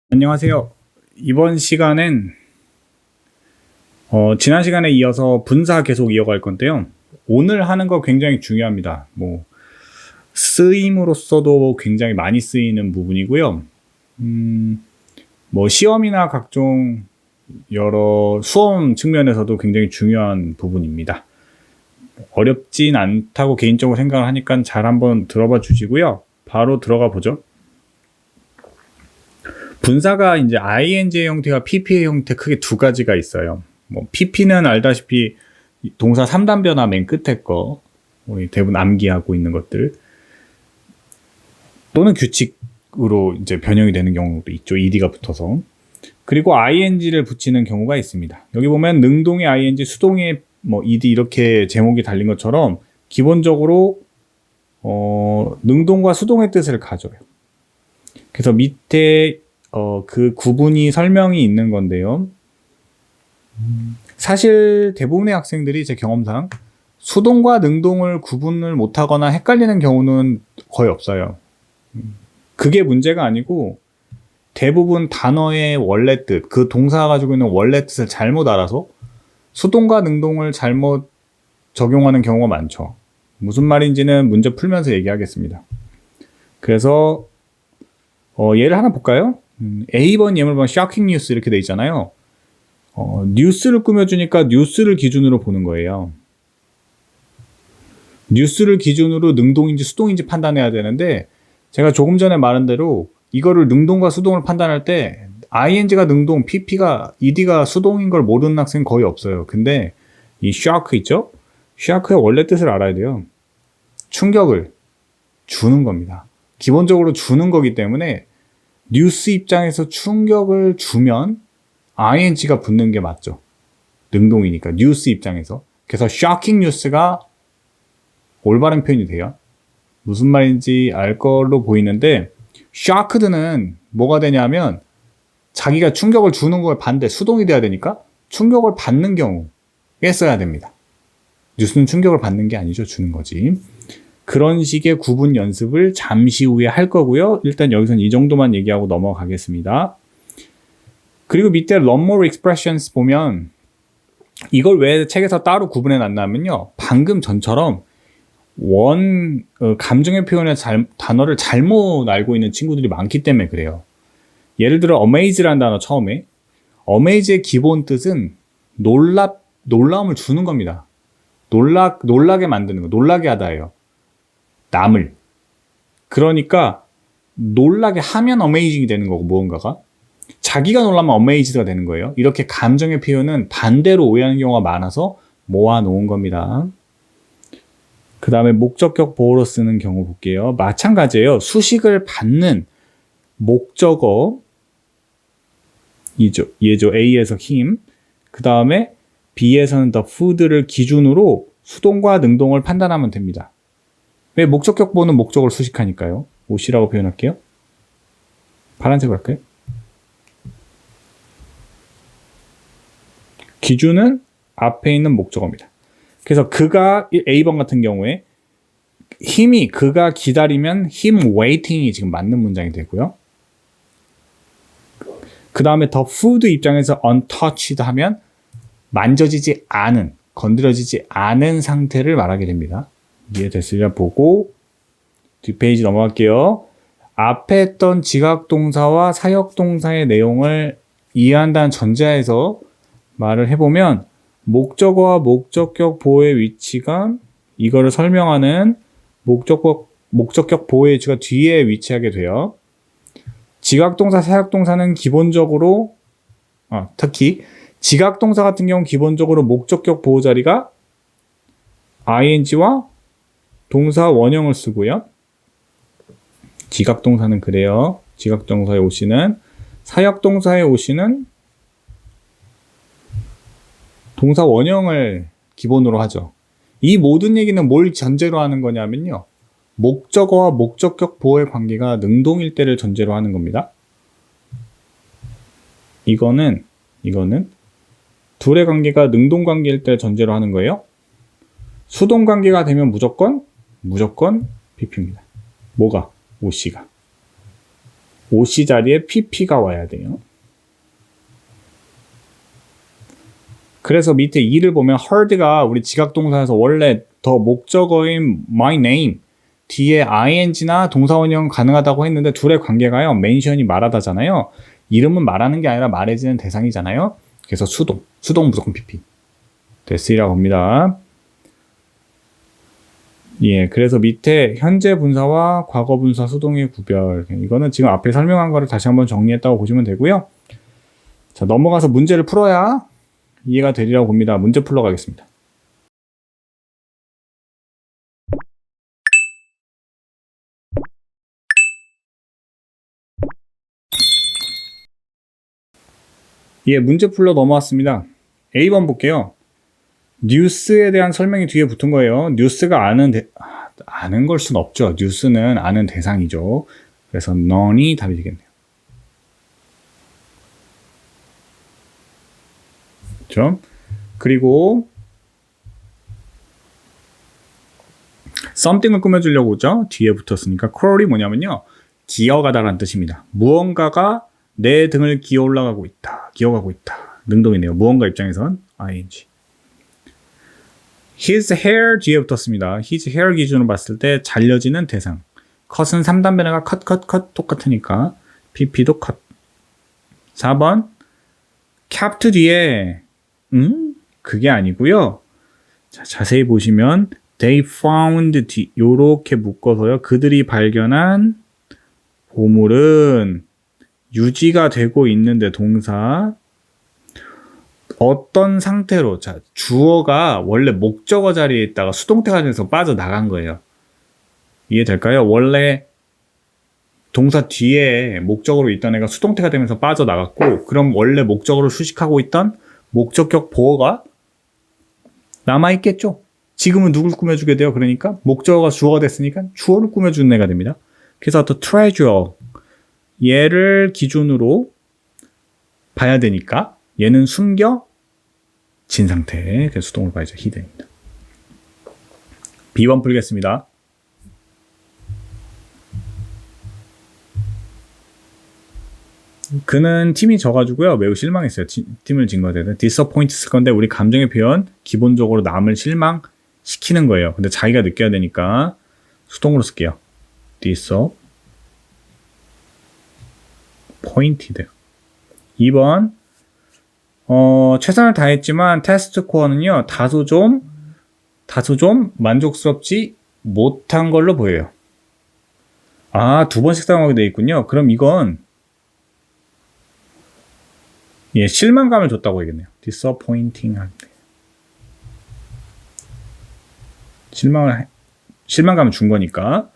안녕하세요. 이번 시간엔 지난 시간에 이어서 분사 계속 이어갈 건데요. 오늘 하는 거 굉장히 중요합니다. 쓰임으로서도 굉장히 많이 쓰이는 부분이고요. 시험이나 각종 여러 수험 측면에서도 굉장히 중요한 부분입니다. 어렵진 않다고 개인적으로 생각을 하니까 잘 한번 들어봐 주시고요. 바로 들어가 보죠. 분사가 이제 ing의 형태와 pp의 형태 크게 두 가지가 있어요. pp는 알다시피 동사 3단 변화 맨 끝에 거, 우리 대부분 암기하고 있는 것들, 또는 규칙으로 이제 변형이 되는 경우도 있죠. ed가 붙어서. 그리고 ing를 붙이는 경우가 있습니다. 여기 보면 능동의 ing, 수동의 ed 이렇게 제목이 달린 것처럼 기본적으로 능동과 수동의 뜻을 가져요. 그래서 밑에 그 구분이 설명이 있는 건데요. 사실 대부분의 학생들이 제 경험상 수동과 능동을 구분을 못하거나 헷갈리는 경우는 거의 없어요. 그게 문제가 아니고 대부분 단어의 원래 뜻, 그 동사가 가지고 있는 원래 뜻을 잘못 알아서 수동과 능동을 잘못 적용하는 경우가 많죠. 무슨 말인지는 문제 풀면서 얘기하겠습니다. 그래서 예를 하나 볼까요? A번 예물 보면 shocking news 이렇게 돼 있잖아요. 뉴스를 꾸며주니까 뉴스를 기준으로 보는 거예요. 뉴스를 기준으로 능동인지 수동인지 판단해야 되는데, 제가 조금 전에 말한 대로 이거를 능동과 수동을 판단할 때 ing가 능동, pp가 ed가 수동인 걸 모르는 학생 거의 없어요. 근데 이 shock 있죠? shock의 원래 뜻을 알아야 돼요. 충격을 주는 겁니다. 기본적으로 주는 거기 때문에 뉴스 입장에서 충격을 주면 ing가 붙는 게 맞죠. 능동이니까 뉴스 입장에서. 그래서 shocking news가 올바른 표현이 돼요. 무슨 말인지 알 걸로 보이는데, shocked는 뭐가 되냐면 자기가 충격을 주는 거에 반대, 수동이 돼야 되니까 충격을 받는 경우에 써야 됩니다. 뉴스는 충격을 받는 게 아니죠. 주는 거지. 그런 식의 구분 연습을 잠시 후에 할 거고요. 일단 여기서는 이 정도만 얘기하고 넘어가겠습니다. 그리고 밑에 learn more expressions 보면 이걸 왜 책에서 따로 구분해 놨냐면요. 방금 전처럼 감정의 표현의 단어를 잘못 알고 있는 친구들이 많기 때문에 그래요. 예를 들어 amaze라는 단어 처음에, amaze의 기본 뜻은 놀라움을 주는 겁니다. 놀라게 만드는 거, 놀라게 하다예요. 남을. 그러니까 놀라게 하면 amazing이 되는 거고, 무언가가 자기가 놀라면 amazed가 되는 거예요. 이렇게 감정의 표현은 반대로 오해하는 경우가 많아서 모아놓은 겁니다. 그 다음에 목적격 보호로 쓰는 경우 볼게요. 마찬가지예요. 수식을 받는 목적어 얘죠. A에서 him, 그 다음에 B에서는 the food를 기준으로 수동과 능동을 판단하면 됩니다. 왜? 목적격 보호는 목적어를 수식하니까요. 옷이라고 표현할게요. 파란색으로 할까요? 기준은 앞에 있는 목적어입니다. 그래서 그가, A번 같은 경우에 그가 기다리면 him waiting이 지금 맞는 문장이 되고요. 그 다음에 the food 입장에서 untouched 하면 만져지지 않은, 건드려지지 않은 상태를 말하게 됩니다. 이해됐으려 보고 뒷페이지 넘어갈게요. 앞에 했던 지각동사와 사역동사의 내용을 이해한다는 전제하에서 말을 해보면 목적어와 목적격 보호의 위치가, 이거를 설명하는 목적격 보호의 위치가 뒤에 위치하게 돼요. 지각동사, 사역동사는 기본적으로 특히 지각동사 같은 경우는 기본적으로 목적격 보호 자리가 ing와 동사 원형을 쓰고요. 지각동사는 그래요. 지각동사의 오시는, 사역동사의 오시는 동사 원형을 기본으로 하죠. 이 모든 얘기는 뭘 전제로 하는 거냐면요. 목적어와 목적격 보호의 관계가 능동일 때를 전제로 하는 겁니다. 이거는 둘의 관계가 능동 관계일 때를 전제로 하는 거예요. 수동 관계가 되면 무조건 PP입니다. 뭐가? OC가. OC 자리에 PP가 와야 돼요. 그래서 밑에 2를 보면 heard가 우리 지각동사에서 원래 더 목적어인 my name 뒤에 ing나 동사원형 가능하다고 했는데 둘의 관계가요. mention이 말하다잖아요. 이름은 말하는 게 아니라 말해지는 대상이잖아요. 그래서 수동 무조건 PP. 됐으리라고 합니다. 예, 그래서 밑에 현재 분사와 과거 분사 수동의 구별. 이거는 지금 앞에 설명한 거를 다시 한번 정리했다고 보시면 되고요. 자, 넘어가서 문제를 풀어야 이해가 되리라고 봅니다. 문제 풀러 가겠습니다. 예, 문제 풀러 넘어왔습니다. A번 볼게요. 뉴스에 대한 설명이 뒤에 붙은 거예요. 뉴스가 아는 걸 순 없죠. 뉴스는 아는 대상이죠. 그래서 none이 답이 되겠네요. 그렇죠? 그리고 something을 꾸며주려고 하죠. 뒤에 붙었으니까 crawl이 뭐냐면요. 기어가다라는 뜻입니다. 무언가가 내 등을 기어 올라가고 있다. 기어가고 있다. 능동이네요. 무언가 입장에선 ing. His hair 뒤에 붙었습니다. His hair 기준으로 봤을 때 잘려지는 대상. cut은 3단 변화가 cut 똑같으니까 pp도 cut. 4번 kept 뒤에 그게 아니고요. 자, 자세히 보시면 they found 뒤 요렇게 묶어서요. 그들이 발견한 보물은 유지가 되고 있는데 동사 어떤 상태로 자 주어가 원래 목적어 자리에 있다가 수동태가 돼서 빠져나간 거예요. 이해될까요? 원래 동사 뒤에 목적어로 있던 애가 수동태가 되면서 빠져나갔고 그럼 원래 목적어를 수식하고 있던 목적격 보어가 남아있겠죠. 지금은 누굴 꾸며주게 돼요? 그러니까 목적어가 주어가 됐으니까 주어를 꾸며주는 애가 됩니다. 그래서 또 treasure 얘를 기준으로 봐야 되니까 얘는 숨겨진 상태. 그래서 수동으로 봐야죠. 히든입니다. B번 풀겠습니다. 그는 팀이 져가지고요. 매우 실망했어요. 팀을 진 거에 disappoint 쓸 건데 우리 감정의 표현 기본적으로 남을 실망시키는 거예요. 근데 자기가 느껴야 되니까 수동으로 쓸게요. disappointed. 2번 최선을 다했지만 테스트 스코어는요. 다소 좀 만족스럽지 못한 걸로 보여요. 아, 2번씩 사용하게 되어 있군요. 그럼 이건 예, 실망감을 줬다고 하겠네요. disappointing 할 때. 실망감을 준 거니까.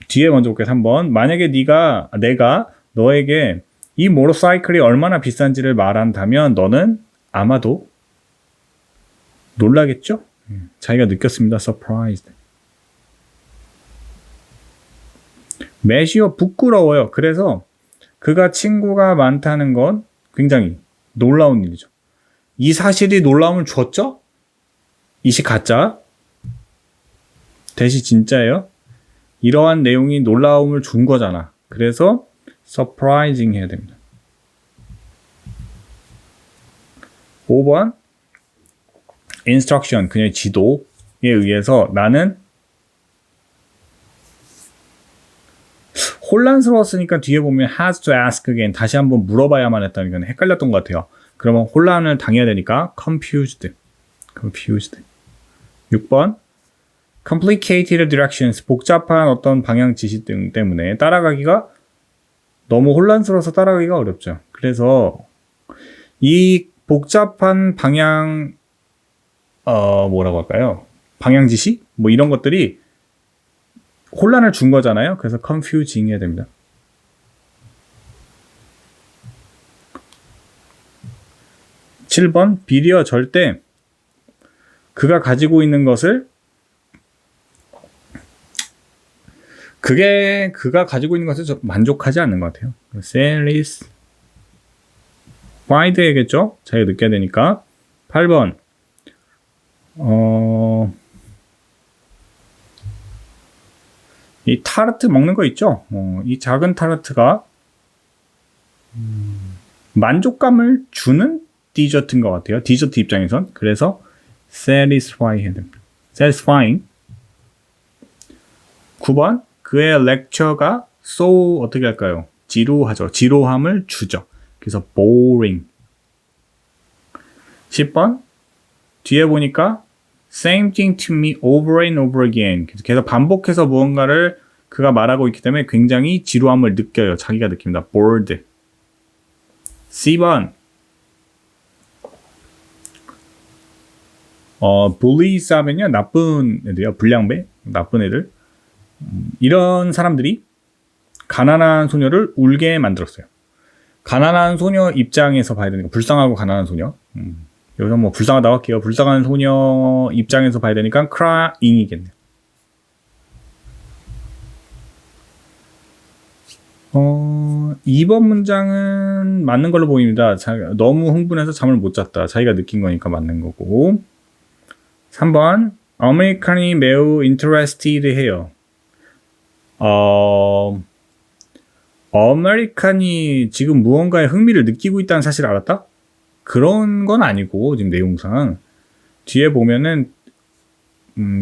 뒤에 먼저 볼게요. 3번. 만약에 내가 너에게 이 모터사이클이 얼마나 비싼지를 말한다면 너는 아마도 놀라겠죠? 자기가 느꼈습니다. surprised. 매시어 부끄러워요. 그래서 그가 친구가 많다는 건 굉장히 놀라운 일이죠. 이 사실이 놀라움을 줬죠? 이시 가짜. 대시 진짜예요. 이러한 내용이 놀라움을 준 거잖아. 그래서 surprising 해야 됩니다. 5번 instruction, 그녀의 지도에 의해서 나는 혼란스러웠으니까 뒤에 보면 has to ask again, 다시 한번 물어봐야만 했다는 건 헷갈렸던 것 같아요. 그러면 혼란을 당해야 되니까 confused. 6번 complicated directions, 복잡한 어떤 방향 지시 등 때문에 따라가기가 너무 혼란스러워서 따라가기가 어렵죠. 그래서 이 복잡한 방향 뭐라고 할까요? 방향 지시? 뭐 이런 것들이 혼란을 준 거잖아요. 그래서 confusing 해야 됩니다. 7번 비리어 절대 그가 가지고 있는 것을 그가 가지고 있는 것을 만족하지 않는 것 같아요. satisfied겠죠? 자기가 느껴야 되니까. 8번 이 타르트 먹는 거 있죠? 이 작은 타르트가 만족감을 주는 디저트인 것 같아요. 디저트 입장에선. 그래서 satisfy 해야 됩니다. satisfying. 9번 그의 렉처가 so 어떻게 할까요? 지루하죠. 지루함을 주죠. 그래서 boring. 10번 뒤에 보니까 same thing to me over and over again. 계속 반복해서 무언가를 그가 말하고 있기 때문에 굉장히 지루함을 느껴요. 자기가 느낍니다. bored. C번 bullies 하면요. 나쁜 애들이요. 불량배. 나쁜 애들. 이런 사람들이 가난한 소녀를 울게 만들었어요. 가난한 소녀 입장에서 봐야 되니까 불쌍하고 가난한 소녀. 여기서 뭐 불쌍하다고 할게요. 불쌍한 소녀 입장에서 봐야 되니까 crying이겠네요. 2번 문장은 맞는 걸로 보입니다. 너무 흥분해서 잠을 못 잤다. 자기가 느낀 거니까 맞는 거고. 3번 아메리칸이 매우 interested 해요. 아메리칸이 지금 무언가에 흥미를 느끼고 있다는 사실을 알았다? 그런 건 아니고 지금 내용상 뒤에 보면은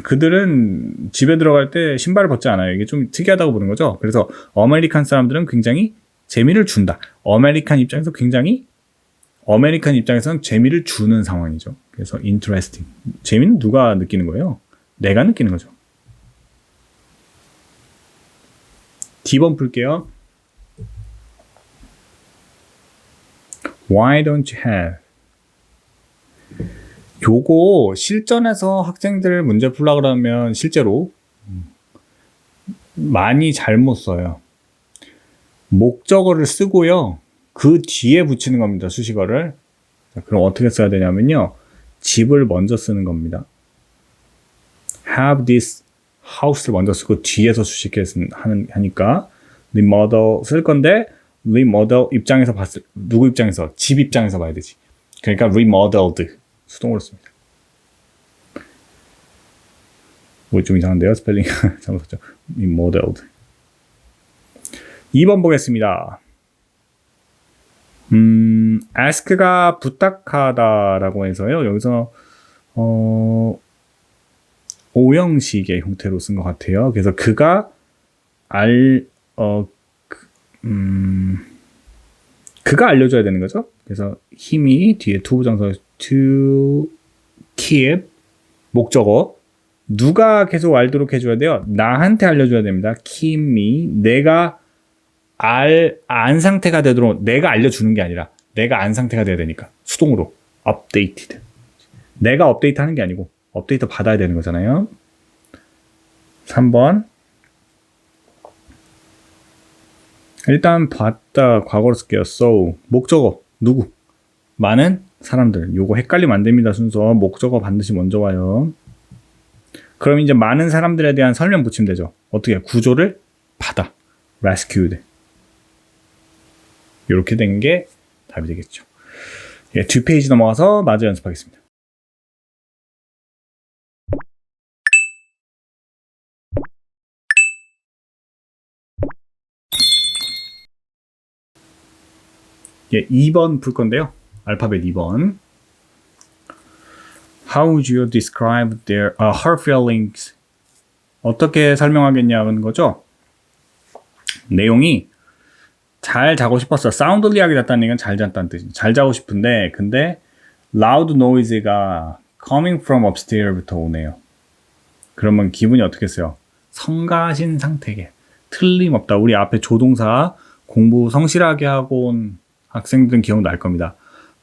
그들은 집에 들어갈 때 신발을 벗지 않아요. 이게 좀 특이하다고 보는 거죠. 그래서 아메리칸 사람들은 굉장히 재미를 준다. 아메리칸 입장에서는 재미를 주는 상황이죠. 그래서 interesting. 재미는 누가 느끼는 거예요? 내가 느끼는 거죠. D번 풀게요. Why don't you have? 요거 실전에서 학생들 문제 풀라 그러면 실제로 많이 잘못 써요. 목적어를 쓰고요. 그 뒤에 붙이는 겁니다. 수식어를. 자, 그럼 어떻게 써야 되냐면요. 집을 먼저 쓰는 겁니다. have this house를 먼저 쓰고 뒤에서 하니까 remodel 쓸 건데 remodel 입장에서 누구 입장에서? 집 입장에서 봐야 되지. 그러니까 remodeled 수동으로 씁니다. 뭐 좀 이상한데요? 스펠링 잘못 썼죠. remodeled. 2번 보겠습니다. ask가 부탁하다라고 해서요. 여기서 오형식의 형태로 쓴 것 같아요. 그래서 그가 그가 알려줘야 되는 거죠. 그래서 힘이 뒤에 투부정사 to keep 목적어 누가 계속 알도록 해줘야 돼요. 나한테 알려줘야 됩니다. keep me 내가 안 상태가 되도록 내가 알려주는 게 아니라 내가 안 상태가 돼야 되니까 수동으로 updated 내가 업데이트 하는 게 아니고 업데이트 받아야 되는 거잖아요. 3번 일단 봤다 과거로 쓸게요. So 목적어 누구? 많은 사람들. 요거 헷갈리면 안 됩니다. 순서 목적어 반드시 먼저 와요. 그럼 이제 많은 사람들에 대한 설명 붙이면 되죠. 어떻게 구조를 받아 rescued 이렇게 된 게 답이 되겠죠. 예, 2페이지 넘어가서 마저 연습하겠습니다. 예, 2번 풀 건데요. 알파벳 2번. How would you describe her feelings? 어떻게 설명하겠냐는 거죠. 내용이 잘 자고 싶었어. 사운드리하게 잤다는 얘기는 잘 잤다는 뜻이죠. 잘 자고 싶은데 근데 loud noise가 coming from upstairs부터 오네요. 그러면 기분이 어떻겠어요? 성가신 상태게. 틀림없다. 우리 앞에 조동사 공부 성실하게 하고 온 학생들은 기억날 겁니다.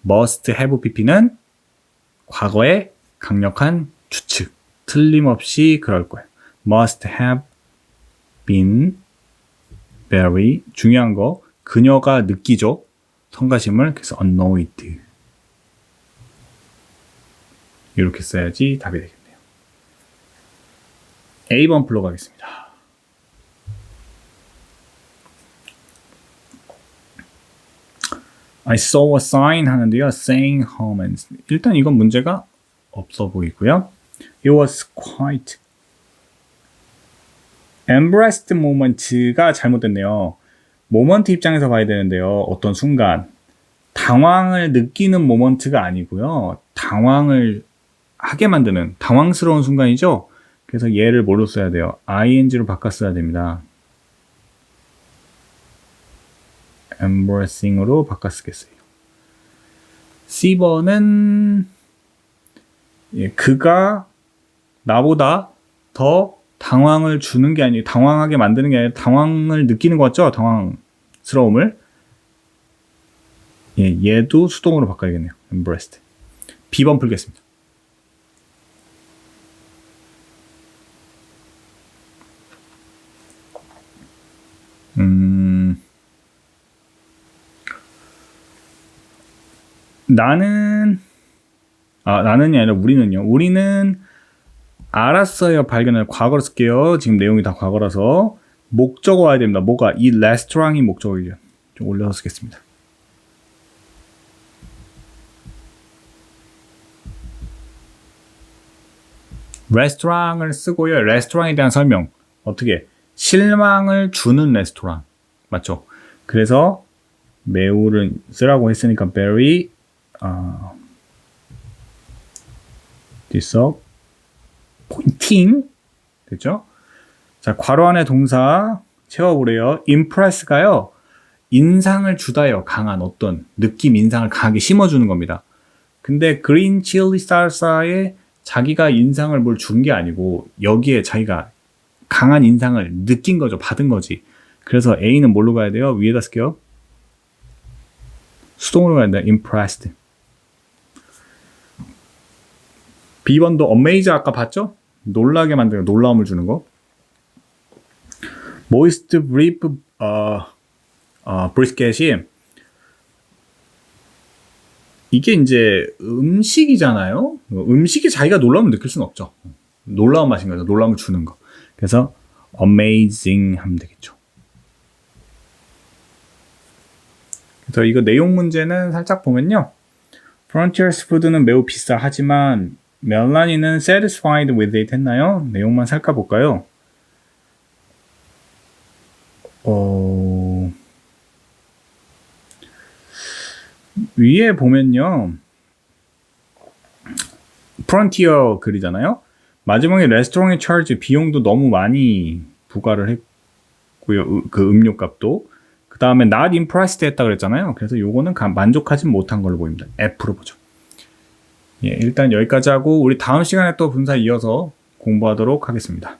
must have pp는 과거의 강력한 추측. 틀림없이 그럴 거예요. must have been very 중요한 거 그녀가 느끼죠. 성가심을 그래서 annoyed 이렇게 써야지 답이 되겠네요. A번 풀러 가겠습니다. I saw a sign 하는데요. saying home. 일단 이건 문제가 없어 보이고요. It was quite embarrassed moment가 잘못됐네요. 모먼트 입장에서 봐야 되는데요. 어떤 순간 당황을 느끼는 모먼트가 아니고요. 당황을 하게 만드는 당황스러운 순간이죠. 그래서 얘를 뭐로 써야 돼요? ing로 바꿔 써야 됩니다. embarrassing으로 바꿔 쓰겠어요. C번은 그가 나보다 더 당황을 주는 게 아니고 당황하게 만드는 게 아니라 당황을 느끼는 것 같죠? 당황스러움을. 얘도 수동으로 바꿔야겠네요. embarrassed. B번 풀겠습니다. 나는이 아니라 우리는요. 우리는 알았어요. 발견을 과거로 쓸게요. 지금 내용이 다 과거라서 목적어 와야 됩니다. 뭐가? 이 레스토랑이 목적어이죠. 좀 올려서 쓰겠습니다. 레스토랑을 쓰고요. 레스토랑에 대한 설명. 어떻게? 실망을 주는 레스토랑. 맞죠? 그래서 매우를 쓰라고 했으니까 very disappointing 됐죠? 자, 괄호 안에 동사 채워보래요. impress가요. 인상을 주다요. 강한 어떤 느낌 인상을 강하게 심어주는 겁니다. 근데 green chili salsa에 자기가 인상을 뭘 준 게 아니고 여기에 자기가 강한 인상을 느낀 거죠. 받은 거지. 그래서 A는 뭘로 가야 돼요? 위에다 쓸게요. 수동으로 가야 돼요. impressed. B번도 amaze 아까 봤죠? 놀라게 만드는 거, 놀라움을 주는 거. moist brief brisket이 이게 이제 음식이잖아요. 음식이 자기가 놀라움을 느낄 수는 없죠. 놀라운 맛인 거죠. 놀라움을 주는 거. 그래서 amazing 하면 되겠죠. 그래서 이거 내용 문제는 살짝 보면요. Frontiers Food는 매우 비싸하지만 멜라니는 satisfied with it 했나요? 내용만 살까 볼까요? 위에 보면요. 프론티어 글이잖아요. 마지막에 레스토랑의 차지 비용도 너무 많이 부과를 했고요. 그 음료값도. 그 다음에 not impressed 했다 그랬잖아요. 그래서 요거는 만족하지 못한 걸로 보입니다. F로 보죠. 일단 여기까지 하고 우리 다음 시간에 또 분사 이어서 공부하도록 하겠습니다.